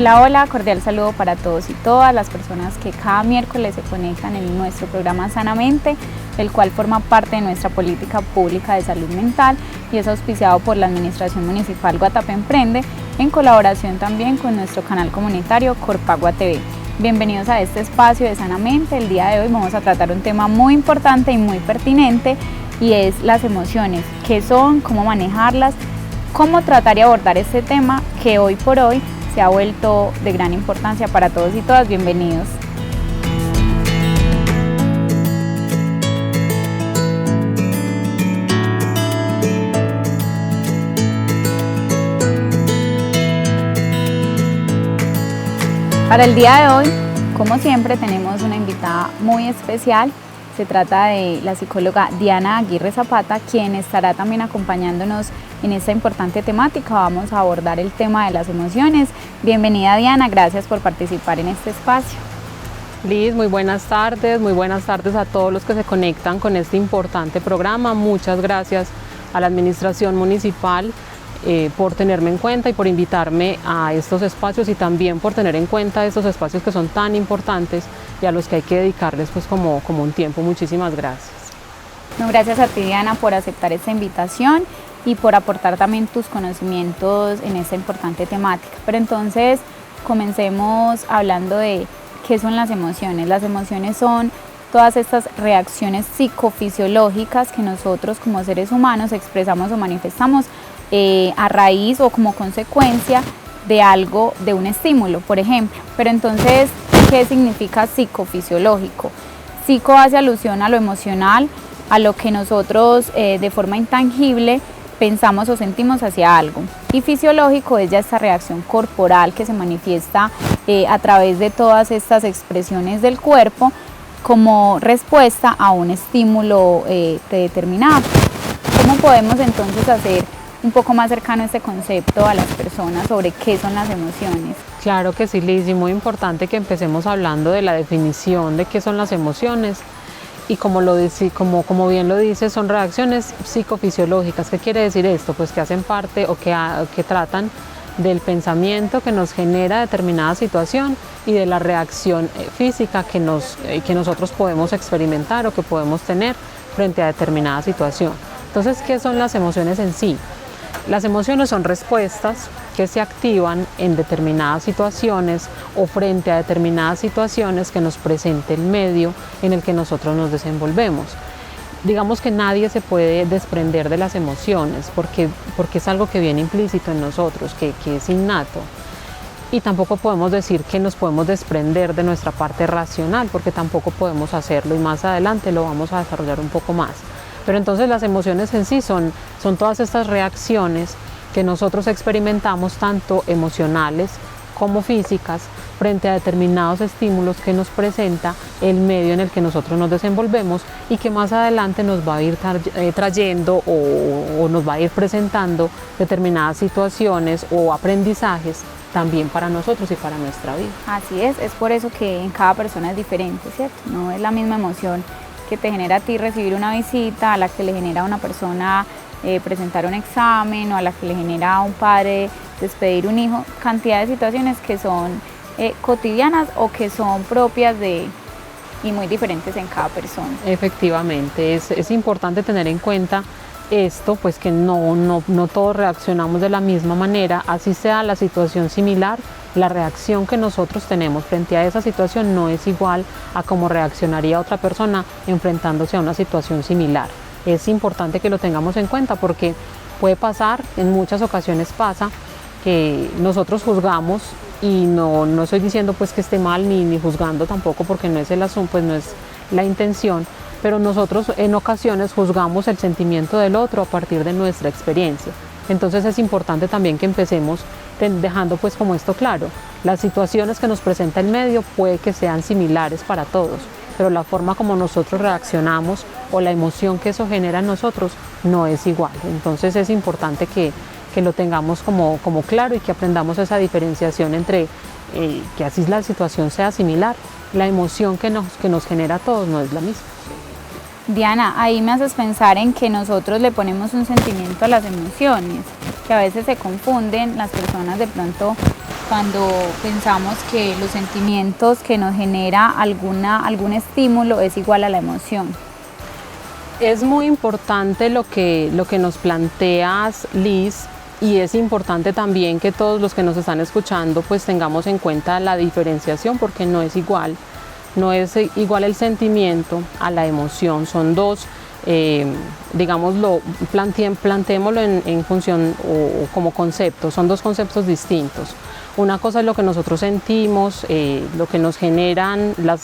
Hola, hola, cordial saludo para todos y todas las personas que cada miércoles se conectan en nuestro programa Sanamente, el cual forma parte de nuestra política pública de salud mental y es auspiciado por la Administración Municipal Guatapé Emprende, en colaboración también con nuestro canal comunitario Corpagua TV. Bienvenidos a este espacio de Sanamente. El día de hoy vamos a tratar un tema muy importante y muy pertinente y es las emociones, qué son, cómo manejarlas, cómo tratar y abordar este tema que hoy por hoy se ha vuelto de gran importancia para todos y todas. Bienvenidos. Para el día de hoy, como siempre, tenemos una invitada muy especial. Se trata de la psicóloga Diana Aguirre Zapata, quien estará también acompañándonos en esta importante temática. Vamos a abordar el tema de las emociones. Bienvenida, Diana, gracias por participar en este espacio. Liz, muy buenas tardes a todos los que se conectan con este importante programa. Muchas gracias a la Administración Municipal por tenerme en cuenta y por invitarme a estos espacios y también por tener en cuenta estos espacios que son tan importantes y a los que hay que dedicarles pues como un tiempo. Muchísimas gracias. No, gracias a ti, Diana, por aceptar esta invitación y por aportar también tus conocimientos en esta importante temática. Pero entonces comencemos hablando de qué son las emociones. Las emociones son todas estas reacciones psicofisiológicas que nosotros como seres humanos expresamos o manifestamos a raíz o como consecuencia de algo, de un estímulo, por ejemplo. Pero entonces, ¿qué significa psicofisiológico? Psico hace alusión a lo emocional, a lo que nosotros de forma intangible pensamos o sentimos hacia algo. Y fisiológico es ya esta reacción corporal que se manifiesta a través de todas estas expresiones del cuerpo como respuesta a un estímulo predeterminado. ¿Cómo podemos entonces hacer un poco más cercano este concepto a las personas sobre qué son las emociones? Claro que sí, Liz, y muy importante que empecemos hablando de la definición de qué son las emociones. Y como bien lo dice, son reacciones psicofisiológicas. ¿Qué quiere decir esto? Pues que hacen parte o que tratan del pensamiento que nos genera determinada situación y de la reacción física que nosotros podemos experimentar o que podemos tener frente a determinada situación. Entonces, ¿qué son las emociones en sí? Las emociones son respuestas que se activan en determinadas situaciones o frente a determinadas situaciones que nos presente el medio en el que nosotros nos desenvolvemos. Digamos que nadie se puede desprender de las emociones porque es algo que viene implícito en nosotros, que es innato. Y tampoco podemos decir que nos podemos desprender de nuestra parte racional porque tampoco podemos hacerlo y más adelante lo vamos a desarrollar un poco más. Pero entonces las emociones en sí son todas estas reacciones que nosotros experimentamos, tanto emocionales como físicas, frente a determinados estímulos que nos presenta el medio en el que nosotros nos desenvolvemos y que más adelante nos va a ir trayendo o nos va a ir presentando determinadas situaciones o aprendizajes también para nosotros y para nuestra vida. Así es por eso que en cada persona es diferente, ¿cierto? No es la misma emoción que te genera a ti recibir una visita, a la que le genera a una persona presentar un examen o a la que le genera a un padre despedir un hijo, cantidad de situaciones que son cotidianas o que son propias y muy diferentes en cada persona. Efectivamente, es importante tener en cuenta esto, pues que no todos reaccionamos de la misma manera, así sea la situación similar. La reacción que nosotros tenemos frente a esa situación no es igual a cómo reaccionaría otra persona enfrentándose a una situación similar. Es importante que lo tengamos en cuenta porque puede pasar, en muchas ocasiones pasa, que nosotros juzgamos y no estoy diciendo pues que esté mal ni juzgando tampoco porque no es el asunto, pues no es la intención, pero nosotros en ocasiones juzgamos el sentimiento del otro a partir de nuestra experiencia. Entonces es importante también que empecemos dejando pues como esto claro. Las situaciones que nos presenta el medio puede que sean similares para todos, pero la forma como nosotros reaccionamos o la emoción que eso genera en nosotros no es igual. Entonces es importante que lo tengamos como claro y que aprendamos esa diferenciación entre que así la situación sea similar, la emoción que nos genera a todos no es la misma. Diana, ahí me haces pensar en que nosotros le ponemos un sentimiento a las emociones, que a veces se confunden las personas de pronto cuando pensamos que los sentimientos que nos genera algún estímulo es igual a la emoción? Es muy importante lo que nos planteas, Liz, y es importante también que todos los que nos están escuchando pues tengamos en cuenta la diferenciación, porque no es igual el sentimiento a la emoción. Son dos, digámoslo, planteémoslo en función o como concepto, son dos conceptos distintos. Una cosa es lo que nosotros sentimos, lo que nos generan las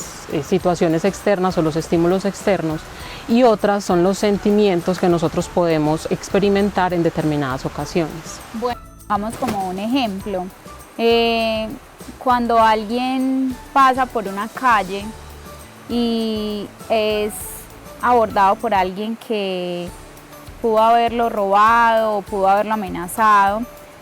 situaciones externas o los estímulos externos, y otras son los sentimientos que nosotros podemos experimentar en determinadas ocasiones. Bueno, vamos como un ejemplo. Cuando alguien pasa por una calle y es abordado por alguien que pudo haberlo robado o pudo haberlo amenazado,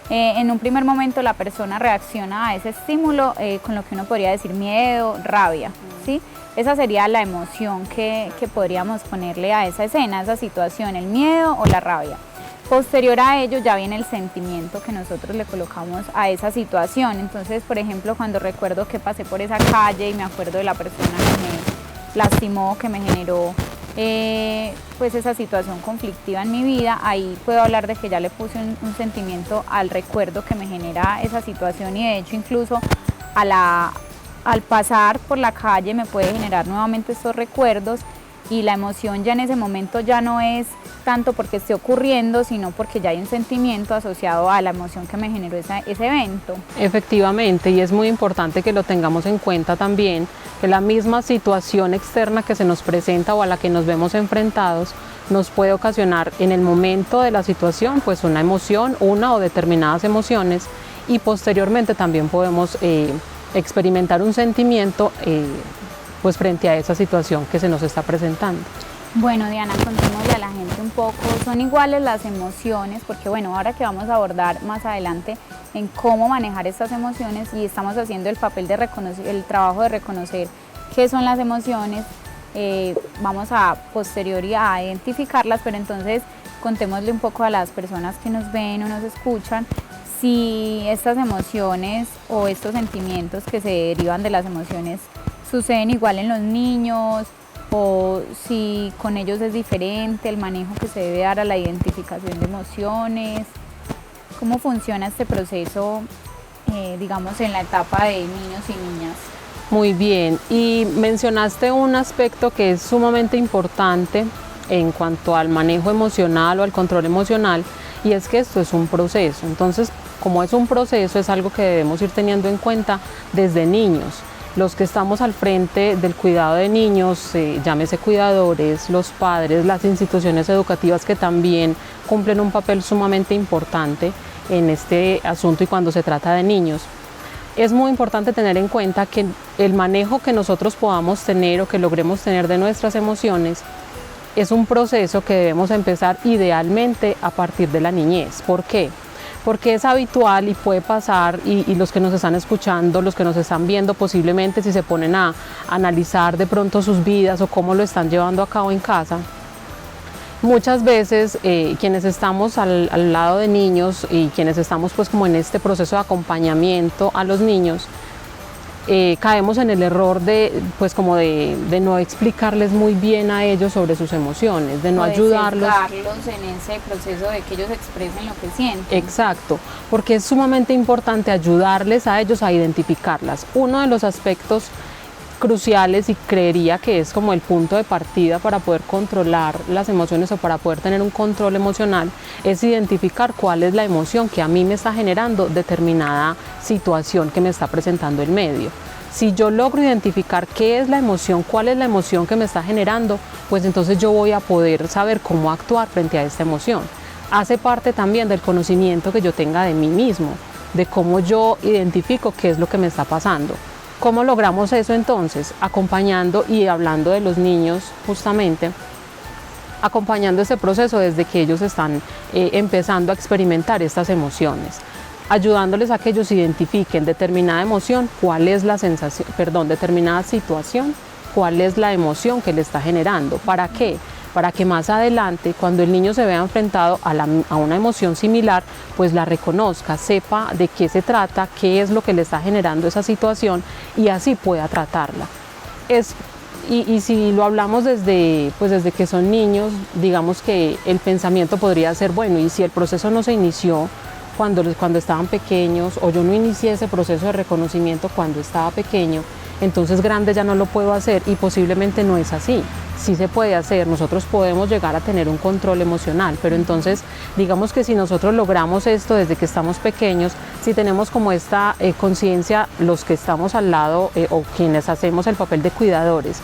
en un primer momento la persona reacciona a ese estímulo con lo que uno podría decir miedo, rabia, ¿sí? Esa sería la emoción que podríamos ponerle a esa escena, a esa situación, el miedo o la rabia. Posterior a ello ya viene el sentimiento que nosotros le colocamos a esa situación. Entonces, por ejemplo, cuando recuerdo que pasé por esa calle y me acuerdo de la persona que me lastimó, que me generó pues esa situación conflictiva en mi vida, ahí puedo hablar de que ya le puse un sentimiento al recuerdo que me genera esa situación, y de hecho incluso al pasar por la calle me puede generar nuevamente estos recuerdos, y la emoción ya en ese momento ya no es tanto porque esté ocurriendo, sino porque ya hay un sentimiento asociado a la emoción que me generó ese evento. Efectivamente, y es muy importante que lo tengamos en cuenta también, que la misma situación externa que se nos presenta o a la que nos vemos enfrentados nos puede ocasionar en el momento de la situación pues una emoción, una o determinadas emociones, y posteriormente también podemos experimentar un sentimiento pues frente a esa situación que se nos está presentando. Bueno, Diana, contémosle a la gente un poco, ¿son iguales las emociones? Porque bueno, ahora que vamos a abordar más adelante en cómo manejar estas emociones, y estamos haciendo el papel de reconocer, el trabajo de reconocer qué son las emociones, vamos a posteriori a identificarlas, pero entonces contémosle un poco a las personas que nos ven o nos escuchan si estas emociones o estos sentimientos que se derivan de las emociones suceden igual en los niños, o si con ellos es diferente el manejo que se debe dar a la identificación de emociones. ¿Cómo funciona este proceso, digamos, en la etapa de niños y niñas? Muy bien, y mencionaste un aspecto que es sumamente importante en cuanto al manejo emocional o al control emocional, y es que esto es un proceso. Entonces, como es un proceso, es algo que debemos ir teniendo en cuenta desde niños. Los que estamos al frente del cuidado de niños, llámese cuidadores, los padres, las instituciones educativas, que también cumplen un papel sumamente importante en este asunto y cuando se trata de niños. Es muy importante tener en cuenta que el manejo que nosotros podamos tener o que logremos tener de nuestras emociones es un proceso que debemos empezar idealmente a partir de la niñez. ¿Por qué? Porque es habitual y puede pasar, y los que nos están escuchando, los que nos están viendo, posiblemente si se ponen a analizar de pronto sus vidas o cómo lo están llevando a cabo en casa, muchas veces quienes estamos al lado de niños y quienes estamos pues como en este proceso de acompañamiento a los niños, caemos en el error de pues como de no explicarles muy bien a ellos sobre sus emociones, de no ayudarlos en ese proceso de que ellos expresen lo que sienten. Exacto, porque es sumamente importante ayudarles a ellos a identificarlas. Uno de los aspectos cruciales, y creería que es como el punto de partida para poder controlar las emociones o para poder tener un control emocional, es identificar cuál es la emoción que a mí me está generando determinada situación que me está presentando el medio. Si yo logro identificar qué es la emoción, cuál es la emoción que me está generando, pues entonces yo voy a poder saber cómo actuar frente a esta emoción. Hace parte también del conocimiento que yo tenga de mí mismo, de cómo yo identifico qué es lo que me está pasando. ¿Cómo logramos eso entonces? Acompañando y hablando de los niños, justamente, acompañando ese proceso desde que ellos están empezando a experimentar estas emociones, ayudándoles a que ellos identifiquen determinada emoción, cuál es la sensación, determinada situación, cuál es la emoción que le está generando. ¿Para qué? para que más adelante, cuando el niño se vea enfrentado a una emoción similar, pues la reconozca, sepa de qué se trata, qué es lo que le está generando esa situación y así pueda tratarla. Y si lo hablamos desde que son niños, digamos que el pensamiento podría ser, bueno, y si el proceso no se inició cuando estaban pequeños, o yo no inicié ese proceso de reconocimiento cuando estaba pequeño, entonces grande ya no lo puedo hacer, y posiblemente no es así. Sí se puede hacer, nosotros podemos llegar a tener un control emocional, pero entonces digamos que si nosotros logramos esto desde que estamos pequeños, si tenemos como esta conciencia, los que estamos al lado o quienes hacemos el papel de cuidadores,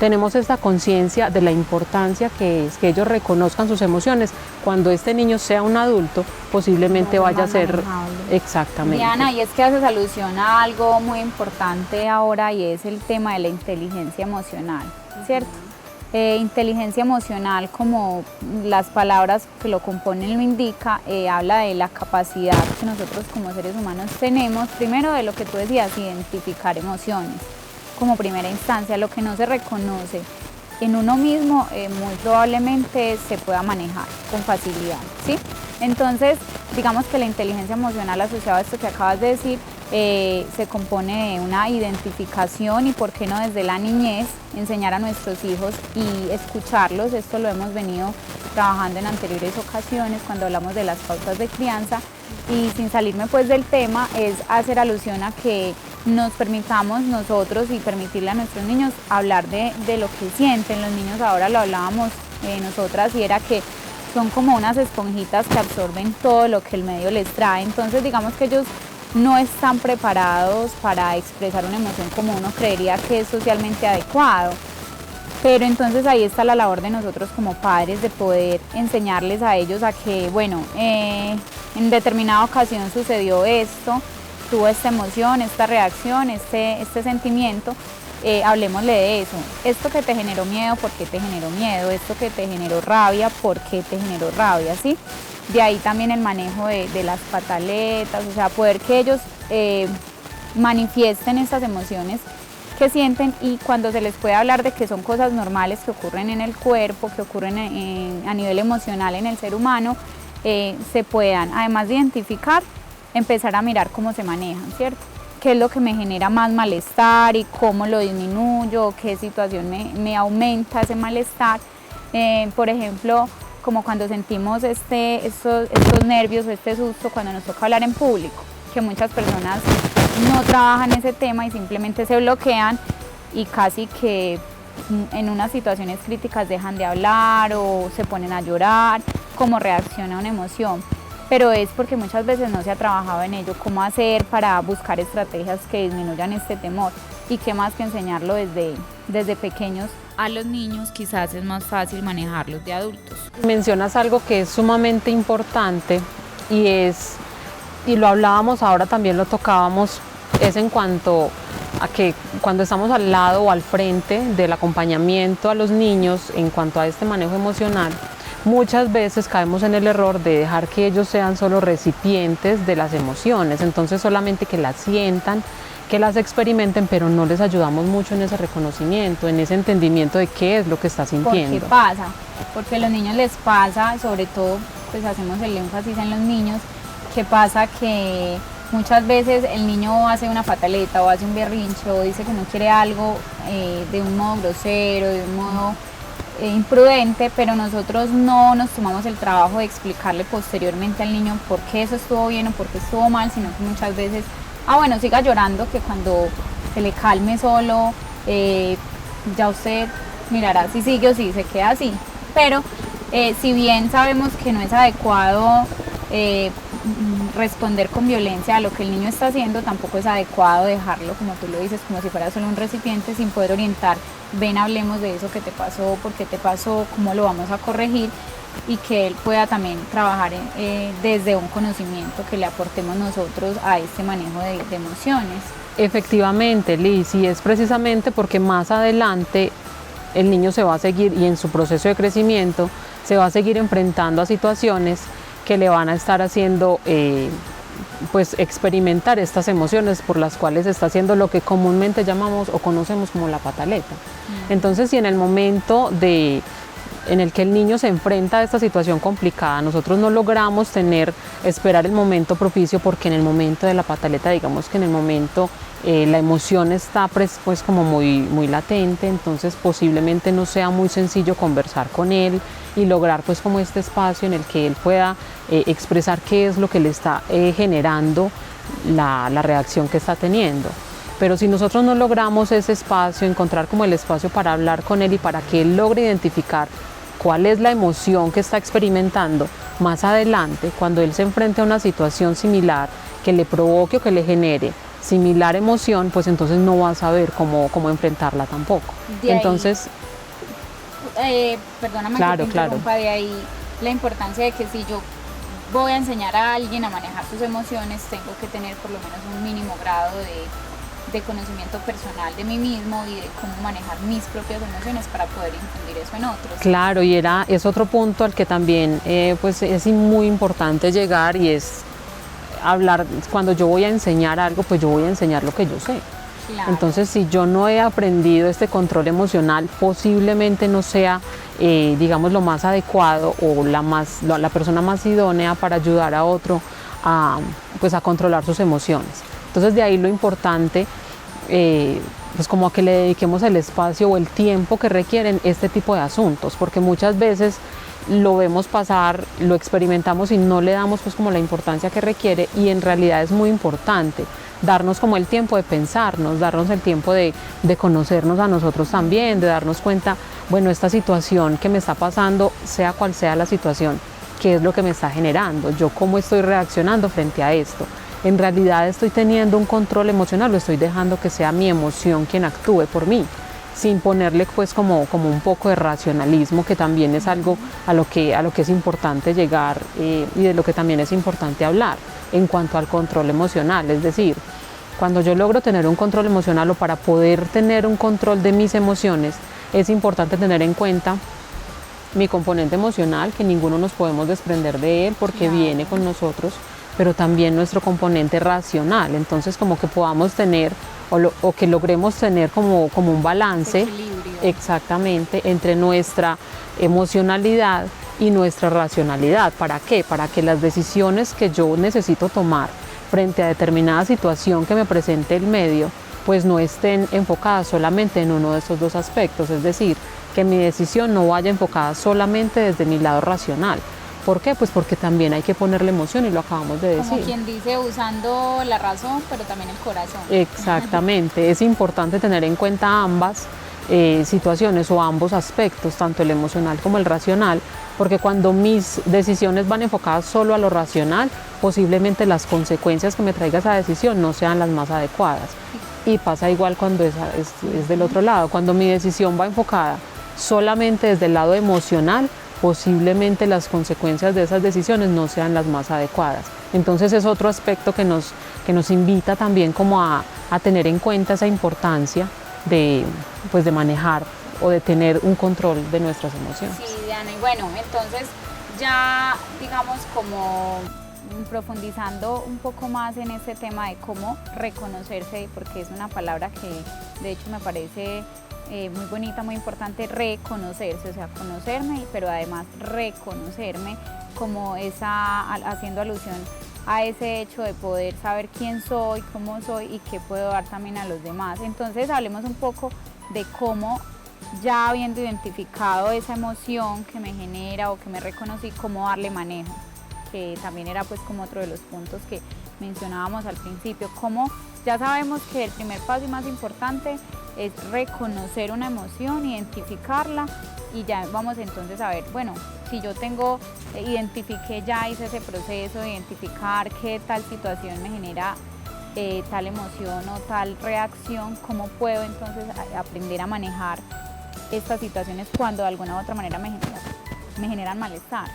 tenemos esta conciencia de la importancia que es que ellos reconozcan sus emociones. Cuando este niño sea un adulto, posiblemente vaya a ser manejable. Exactamente. Diana, y es que haces alusión a algo muy importante ahora, y es el tema de la inteligencia emocional, ¿cierto? Inteligencia emocional, como las palabras que lo componen lo indica, habla de la capacidad que nosotros como seres humanos tenemos, primero de lo que tú decías, identificar emociones como primera instancia. Lo que no se reconoce en uno mismo muy probablemente se pueda manejar con facilidad, ¿sí? Entonces, digamos que la inteligencia emocional asociada a esto que acabas de decir se compone de una identificación, y por qué no desde la niñez enseñar a nuestros hijos y escucharlos. Esto lo hemos venido trabajando en anteriores ocasiones cuando hablamos de las pautas de crianza, y sin salirme pues del tema, es hacer alusión a que nos permitamos nosotros y permitirle a nuestros niños hablar de lo que sienten. Los niños, ahora lo hablábamos nosotras, y era que son como unas esponjitas que absorben todo lo que el medio les trae. Entonces digamos que ellos no están preparados para expresar una emoción como uno creería que es socialmente adecuado. Pero entonces ahí está la labor de nosotros como padres, de poder enseñarles a ellos a que, bueno, en determinada ocasión sucedió esto, tuvo esta emoción, esta reacción, este sentimiento, hablemosle de eso. Esto que te generó miedo, ¿por qué te generó miedo? Esto que te generó rabia, ¿por qué te generó rabia? ¿Sí? De ahí también el manejo de las pataletas, o sea, poder que ellos manifiesten estas emociones que sienten, y cuando se les puede hablar de que son cosas normales que ocurren en el cuerpo, que ocurren a nivel emocional en el ser humano, se puedan, además de identificar, empezar a mirar cómo se manejan, ¿cierto? Qué es lo que me genera más malestar y cómo lo disminuyo, qué situación me aumenta ese malestar. Por ejemplo, como cuando sentimos estos nervios o este susto cuando nos toca hablar en público, que muchas personas no trabajan ese tema y simplemente se bloquean, y casi que en unas situaciones críticas dejan de hablar o se ponen a llorar, cómo reacciona a una emoción. Pero es porque muchas veces no se ha trabajado en ello, cómo hacer para buscar estrategias que disminuyan este temor, y qué más que enseñarlo desde pequeños a los niños. Quizás es más fácil manejarlos de adultos. Mencionas algo que es sumamente importante, y lo hablábamos ahora, también lo tocábamos, es en cuanto a que cuando estamos al lado o al frente del acompañamiento a los niños en cuanto a este manejo emocional, muchas veces caemos en el error de dejar que ellos sean solo recipientes de las emociones, entonces solamente que las sientan, que las experimenten, pero no les ayudamos mucho en ese reconocimiento, en ese entendimiento de qué es lo que está sintiendo. ¿Por qué pasa? Porque a los niños les pasa, sobre todo, pues hacemos el énfasis en los niños, que pasa que muchas veces el niño hace una pataleta o hace un berrinche o dice que no quiere algo de un modo grosero, de un modo imprudente, pero nosotros no nos tomamos el trabajo de explicarle posteriormente al niño por qué eso estuvo bien o por qué estuvo mal, sino que muchas veces, bueno, siga llorando, que cuando se le calme solo, ya usted mirará si sigue o si se queda así. Pero si bien sabemos que no es adecuado responder con violencia a lo que el niño está haciendo, tampoco es adecuado dejarlo, como tú lo dices, como si fuera solo un recipiente, sin poder orientar. Ven, hablemos de eso que te pasó, por qué te pasó, cómo lo vamos a corregir, y que él pueda también trabajar desde un conocimiento que le aportemos nosotros a este manejo de emociones. Efectivamente, Liz, y es precisamente porque más adelante el niño se va a seguir, y en su proceso de crecimiento se va a seguir enfrentando a situaciones que le van a estar haciendo pues experimentar estas emociones por las cuales está haciendo lo que comúnmente llamamos o conocemos como la pataleta. Entonces, si en el momento de en el que el niño se enfrenta a esta situación complicada, nosotros no logramos esperar el momento propicio, porque en el momento de la pataleta, digamos que en el momento la emoción está pues como muy latente, entonces posiblemente no sea muy sencillo conversar con él y lograr pues como este espacio en el que él pueda expresar qué es lo que le está generando la reacción que está teniendo. Pero si nosotros no logramos ese espacio, encontrar como el espacio para hablar con él y para que él logre identificar cuál es la emoción que está experimentando, más adelante, cuando él se enfrente a una situación similar que le provoque o que le genere similar emoción, pues entonces no va a saber cómo enfrentarla tampoco. Entonces, perdóname claro, que te interrumpa, de ahí la importancia de que si yo voy a enseñar a alguien a manejar sus emociones, tengo que tener por lo menos un mínimo grado de conocimiento personal de mí mismo y de cómo manejar mis propias emociones para poder infundir eso en otros. Claro, y es otro punto al que también pues es muy importante llegar, y es hablar. Cuando yo voy a enseñar algo, pues yo voy a enseñar lo que yo sé. Claro. Entonces, si yo no he aprendido este control emocional, posiblemente no sea, digamos, lo más adecuado o la persona más idónea para ayudar a otro pues a controlar sus emociones. Entonces, de ahí lo importante, pues como a que le dediquemos el espacio o el tiempo que requieren este tipo de asuntos, porque muchas veces lo vemos pasar, lo experimentamos y no le damos pues como la importancia que requiere, y en realidad es muy importante darnos como el tiempo de pensarnos, darnos el tiempo de conocernos a nosotros también, de darnos cuenta, bueno, esta situación que me está pasando, sea cual sea la situación, qué es lo que me está generando, yo cómo estoy reaccionando frente a esto. ¿En realidad estoy teniendo un control emocional o estoy dejando que sea mi emoción quien actúe por mí? Sin ponerle pues como un poco de racionalismo, que también es algo a lo que es importante llegar, y de lo que también es importante hablar en cuanto al control emocional. Es decir, cuando yo logro tener un control emocional, o para poder tener un control de mis emociones, es importante tener en cuenta mi componente emocional, que ninguno nos podemos desprender de él porque viene con nosotros, pero también nuestro componente racional. Entonces, como que podamos tener o que logremos tener como un balance, exactamente, entre nuestra emocionalidad y nuestra racionalidad. ¿Para qué? Para que las decisiones que yo necesito tomar frente a determinada situación que me presente el medio, pues no estén enfocadas solamente en uno de esos dos aspectos. Es decir, que mi decisión no vaya enfocada solamente desde mi lado racional. ¿Por qué? Pues porque también hay que ponerle emoción, y lo acabamos de decir. Como quien dice, usando la razón, pero también el corazón. Exactamente, es importante tener en cuenta ambas situaciones o ambos aspectos, tanto el emocional como el racional, porque cuando mis decisiones van enfocadas solo a lo racional, posiblemente las consecuencias que me traiga esa decisión no sean las más adecuadas. Y pasa igual cuando es del otro lado. Cuando mi decisión va enfocada solamente desde el lado emocional, posiblemente las consecuencias de esas decisiones no sean las más adecuadas. Entonces es otro aspecto que nos invita también como a tener en cuenta esa importancia de manejar o de tener un control de nuestras emociones. Sí, Diana, y bueno, entonces ya digamos como profundizando un poco más en este tema de cómo reconocerse, porque es una palabra que de hecho me parece muy bonita, muy importante, reconocerse, o sea, conocerme, pero además reconocerme, como haciendo alusión a ese hecho de poder saber quién soy, cómo soy y qué puedo dar también a los demás. Entonces hablemos un poco de cómo, ya habiendo identificado esa emoción que me genera o que me reconocí, cómo darle manejo, que también era pues como otro de los puntos que mencionábamos al principio. Cómo ya sabemos que el primer paso y más importante es reconocer una emoción, identificarla, y ya vamos entonces a ver, bueno, si yo identifiqué, ya hice ese proceso de identificar qué tal situación me genera tal emoción o tal reacción, cómo puedo entonces aprender a manejar estas situaciones cuando de alguna u otra manera me generan malestar.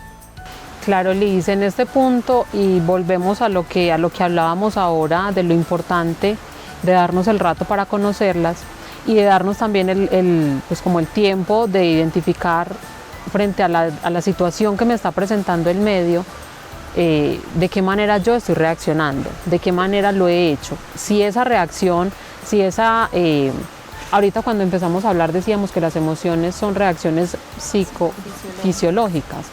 Claro, Liz, en este punto, y volvemos a lo que hablábamos ahora, de lo importante de darnos el rato para conocerlas y de darnos también pues como el tiempo de identificar frente a la situación que me está presentando el medio, de qué manera yo estoy reaccionando, de qué manera lo he hecho, si esa reacción, si esa Ahorita cuando empezamos a hablar decíamos que las emociones son reacciones psicofisiológicas.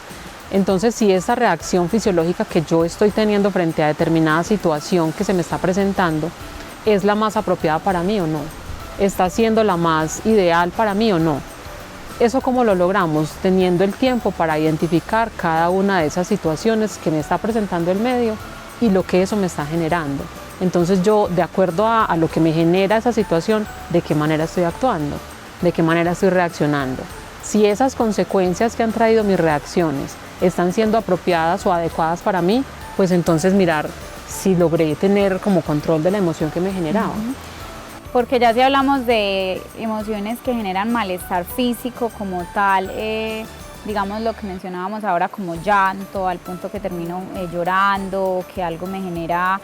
Entonces, si esa reacción fisiológica que yo estoy teniendo frente a determinada situación que se me está presentando es la más apropiada para mí o no, está siendo la más ideal para mí o no. ¿Eso cómo lo logramos? Teniendo el tiempo para identificar cada una de esas situaciones que me está presentando el medio y lo que eso me está generando. Entonces yo, de acuerdo a lo que me genera esa situación, ¿de qué manera estoy actuando? ¿De qué manera estoy reaccionando? Si esas consecuencias que han traído mis reacciones están siendo apropiadas o adecuadas para mí, pues entonces mirar si logré tener como control de la emoción que me generaba. Porque ya si hablamos de emociones que generan malestar físico como tal, digamos lo que mencionábamos ahora como llanto, al punto que termino llorando, que algo me genera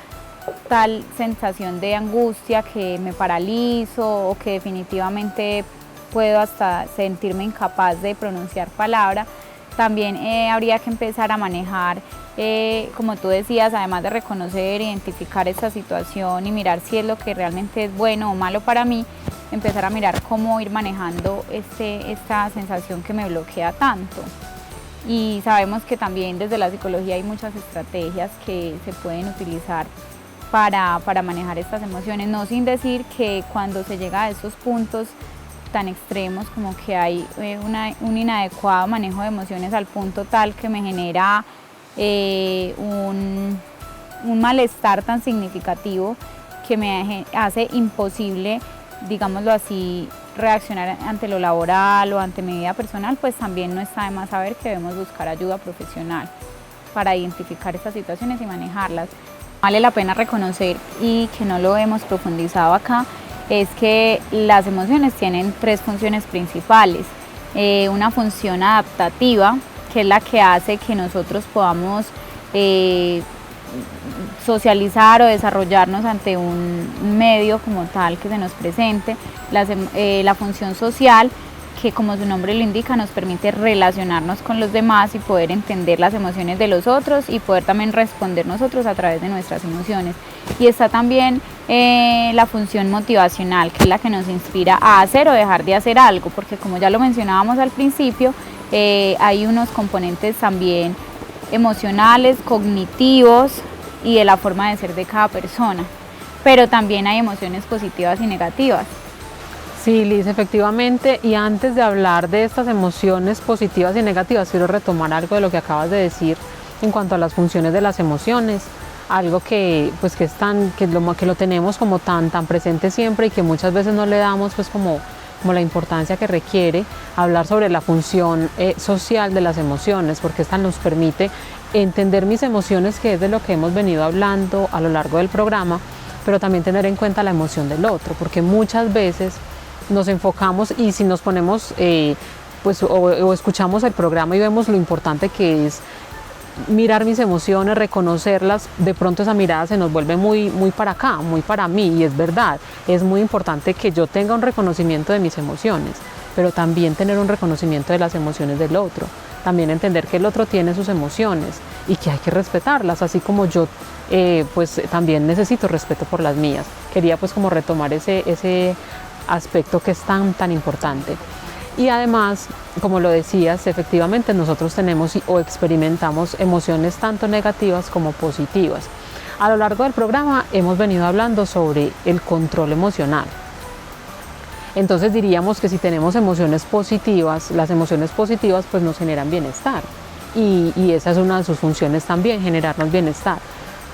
tal sensación de angustia que me paralizo o que definitivamente puedo hasta sentirme incapaz de pronunciar palabra, también habría que empezar a manejar, como tú decías, además de reconocer, identificar esta situación y mirar si es lo que realmente es bueno o malo para mí, empezar a mirar cómo ir manejando esta sensación que me bloquea tanto. Y sabemos que también desde la psicología hay muchas estrategias que se pueden utilizar para manejar estas emociones, no sin decir que cuando se llega a esos puntos tan extremos como que hay un inadecuado manejo de emociones al punto tal que me genera un malestar tan significativo que me hace imposible, digámoslo así, reaccionar ante lo laboral o ante mi vida personal, pues también no está de más saber que debemos buscar ayuda profesional para identificar estas situaciones y manejarlas. Vale la pena reconocer, y que no lo hemos profundizado acá, es que las emociones tienen tres funciones principales. Una función adaptativa, que es la que hace que nosotros podamos socializar o desarrollarnos ante un medio como tal que se nos presente. La función social, que como su nombre lo indica, nos permite relacionarnos con los demás y poder entender las emociones de los otros y poder también responder nosotros a través de nuestras emociones. Y está también la función motivacional, que es la que nos inspira a hacer o dejar de hacer algo, porque como ya lo mencionábamos al principio, hay unos componentes también emocionales, cognitivos y de la forma de ser de cada persona, pero también hay emociones positivas y negativas. Sí, Liz, efectivamente, y antes de hablar de estas emociones positivas y negativas, quiero retomar algo de lo que acabas de decir en cuanto a las funciones de las emociones, algo que lo tenemos como tan presente siempre y que muchas veces no le damos pues como la importancia que requiere hablar sobre la función social de las emociones, porque esta nos permite entender mis emociones, que es de lo que hemos venido hablando a lo largo del programa, pero también tener en cuenta la emoción del otro, porque muchas veces nos enfocamos, y si nos ponemos o escuchamos el programa y vemos lo importante que es mirar mis emociones, reconocerlas, de pronto esa mirada se nos vuelve muy para acá, muy para mí, y es verdad, es muy importante que yo tenga un reconocimiento de mis emociones, pero también tener un reconocimiento de las emociones del otro, también entender que el otro tiene sus emociones y que hay que respetarlas, así como yo pues también necesito respeto por las mías. Quería pues como retomar ese aspecto que es tan importante. Y además, como lo decías, efectivamente nosotros tenemos o experimentamos emociones tanto negativas como positivas. A lo largo del programa hemos venido hablando sobre el control emocional. Entonces diríamos que si tenemos emociones positivas, las emociones positivas pues nos generan bienestar. Y esa es una de sus funciones también, generarnos bienestar.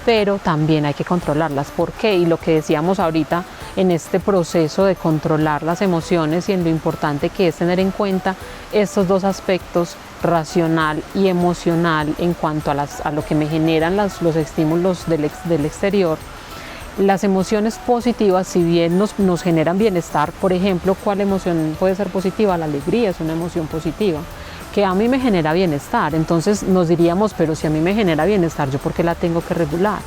Pero también hay que controlarlas. ¿Por qué? Y lo que decíamos ahorita, en este proceso de controlar las emociones y en lo importante que es tener en cuenta estos dos aspectos, racional y emocional, en cuanto a lo que me generan los estímulos del exterior. Las emociones positivas, si bien nos generan bienestar, por ejemplo, ¿cuál emoción puede ser positiva? La alegría es una emoción positiva, que a mí me genera bienestar. Entonces nos diríamos, pero si a mí me genera bienestar, ¿yo por qué la tengo que regular?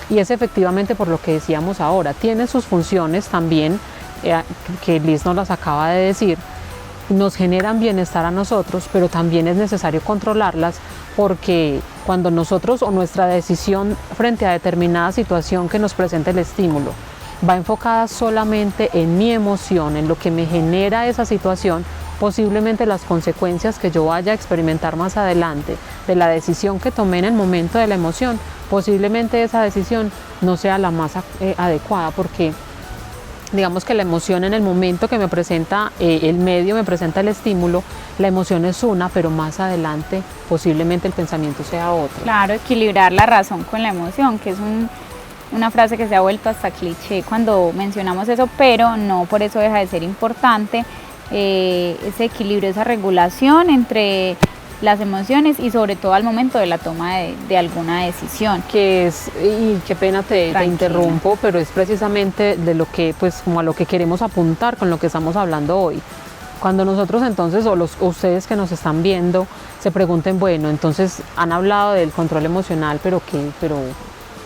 Y es efectivamente por lo que decíamos ahora, tiene sus funciones también, que Liz nos las acaba de decir, nos generan bienestar a nosotros, pero también es necesario controlarlas, porque cuando nosotros o nuestra decisión frente a determinada situación que nos presenta el estímulo va enfocada solamente en mi emoción, en lo que me genera esa situación, posiblemente las consecuencias que yo vaya a experimentar más adelante de la decisión que tomé en el momento de la emoción, posiblemente esa decisión no sea la más adecuada, porque digamos que la emoción en el momento que me presenta el medio, me presenta el estímulo, la emoción es una, pero más adelante posiblemente el pensamiento sea otro. Claro, equilibrar la razón con la emoción, que es una frase que se ha vuelto hasta cliché cuando mencionamos eso, pero no por eso deja de ser importante ese equilibrio, esa regulación entre las emociones y sobre todo al momento de la toma de alguna decisión. Que es, y qué pena te interrumpo, pero es precisamente de lo que, pues como a lo que queremos apuntar con lo que estamos hablando hoy. Cuando nosotros entonces, o ustedes que nos están viendo, se pregunten, bueno, entonces han hablado del control emocional, pero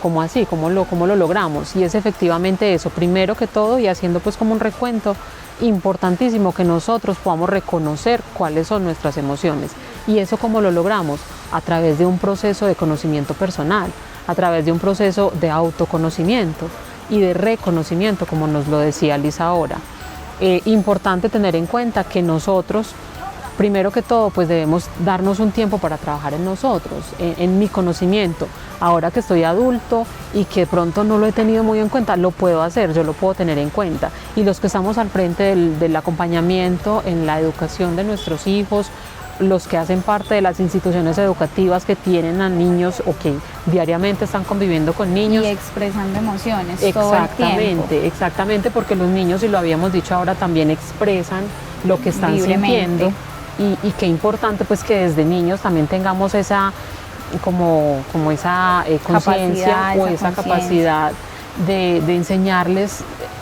¿cómo así? ¿Cómo lo logramos? Y es efectivamente eso, primero que todo, y haciendo pues como un recuento, importantísimo que nosotros podamos reconocer cuáles son nuestras emociones. ¿Y eso cómo lo logramos? A través de un proceso de conocimiento personal, a través de un proceso de autoconocimiento y de reconocimiento, como nos lo decía Lisa ahora. Importante tener en cuenta que nosotros, primero que todo, pues debemos darnos un tiempo para trabajar en nosotros, en mi conocimiento. Ahora que estoy adulto y que de pronto no lo he tenido muy en cuenta, lo puedo hacer, yo lo puedo tener en cuenta. Y los que estamos al frente del acompañamiento en la educación de nuestros hijos, los que hacen parte de las instituciones educativas que tienen a niños o que diariamente están conviviendo con niños. Y expresando emociones todo el tiempo. Exactamente, porque los niños, y lo habíamos dicho ahora, también expresan lo que están sintiendo. Y qué importante pues que desde niños también tengamos esa como esa conciencia o esa capacidad de enseñarles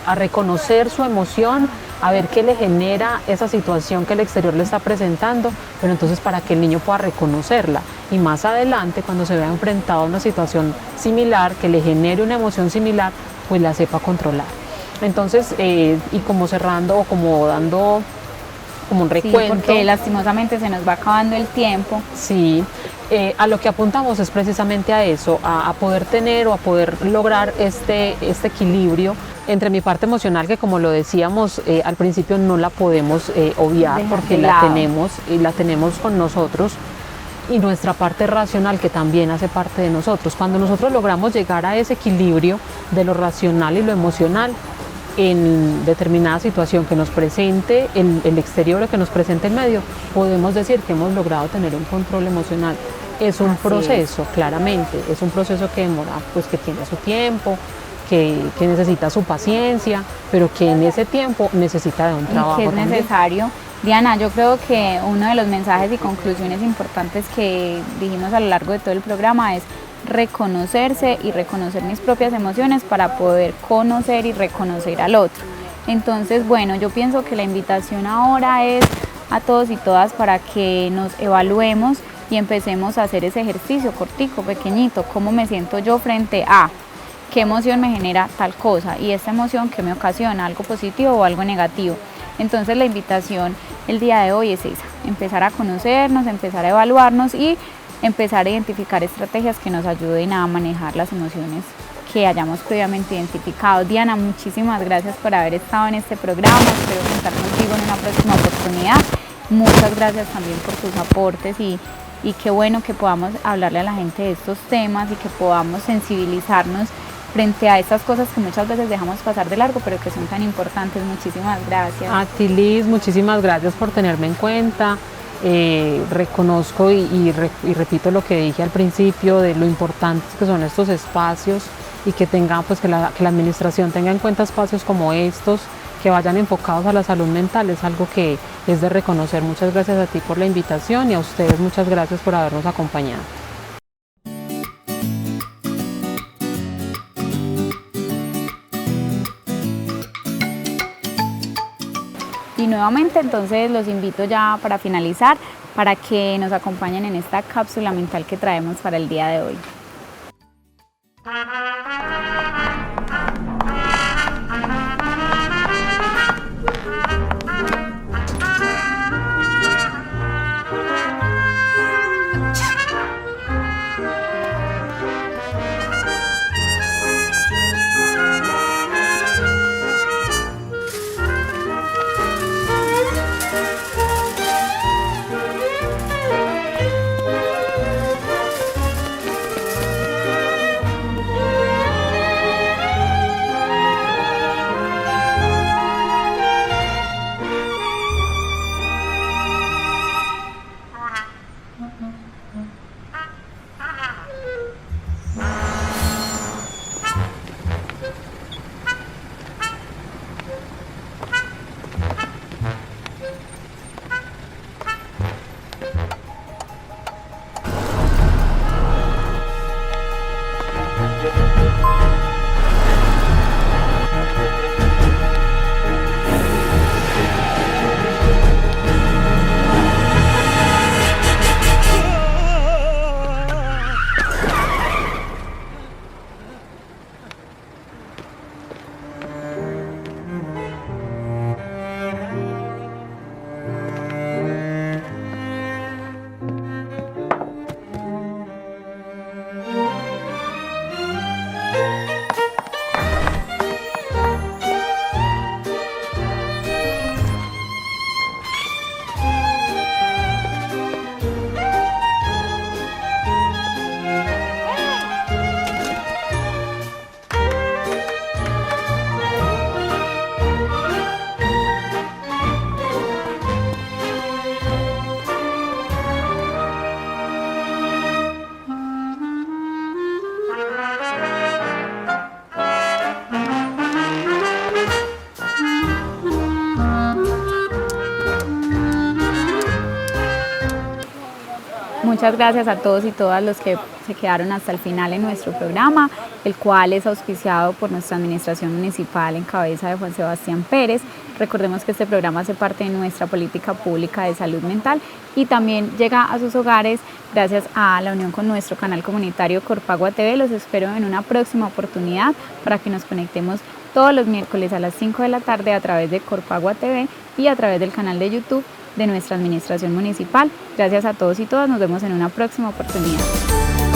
a reconocer su emoción, a ver qué le genera esa situación que el exterior le está presentando, pero entonces para que el niño pueda reconocerla y más adelante cuando se vea enfrentado a una situación similar que le genere una emoción similar, pues la sepa controlar. Entonces, y como cerrando o como dando como un recuento. Sí, porque lastimosamente se nos va acabando el tiempo. Sí, a lo que apuntamos es precisamente a eso, a poder tener o a poder lograr este equilibrio entre mi parte emocional, que como lo decíamos al principio no la podemos obviar porque la tenemos con nosotros, y nuestra parte racional, que también hace parte de nosotros. Cuando nosotros logramos llegar a ese equilibrio de lo racional y lo emocional, en determinada situación que nos presente el exterior o que nos presente el medio, podemos decir que hemos logrado tener un control emocional. Es un proceso, claramente, es un proceso que demora, pues que tiene su tiempo, que necesita su paciencia, pero que en ese tiempo necesita de un trabajo. Y que es necesario. Diana, yo creo que uno de los mensajes y conclusiones importantes que dijimos a lo largo de todo el programa es reconocerse y reconocer mis propias emociones para poder conocer y reconocer al otro. Entonces, bueno, yo pienso que la invitación ahora es a todos y todas para que nos evaluemos y empecemos a hacer ese ejercicio cortico, pequeñito, cómo me siento yo frente a qué emoción me genera tal cosa y esta emoción que me ocasiona, algo positivo o algo negativo. Entonces la invitación el día de hoy es esa, empezar a conocernos, empezar a evaluarnos y empezar a identificar estrategias que nos ayuden a manejar las emociones que hayamos previamente identificado. Diana, muchísimas gracias por haber estado en este programa, espero contar contigo en una próxima oportunidad. Muchas gracias también por tus aportes y qué bueno que podamos hablarle a la gente de estos temas y que podamos sensibilizarnos frente a estas cosas que muchas veces dejamos pasar de largo, pero que son tan importantes. Muchísimas gracias. A ti, Liz, muchísimas gracias por tenerme en cuenta. Reconozco y repito lo que dije al principio de lo importantes que son estos espacios y que tengan, pues que la administración tenga en cuenta espacios como estos que vayan enfocados a la salud mental, es algo que es de reconocer. Muchas gracias a ti por la invitación y a ustedes muchas gracias por habernos acompañado. Y nuevamente entonces los invito ya para finalizar para que nos acompañen en esta cápsula mental que traemos para el día de hoy. Muchas gracias a todos y todas los que se quedaron hasta el final en nuestro programa, el cual es auspiciado por nuestra administración municipal en cabeza de Juan Sebastián Pérez. Recordemos que este programa hace parte de nuestra política pública de salud mental y también llega a sus hogares gracias a la unión con nuestro canal comunitario Corpagua TV. Los espero en una próxima oportunidad para que nos conectemos todos los miércoles a las 5 de la tarde a través de Corpagua TV y a través del canal de YouTube de nuestra administración municipal. Gracias a todos y todas, nos vemos en una próxima oportunidad.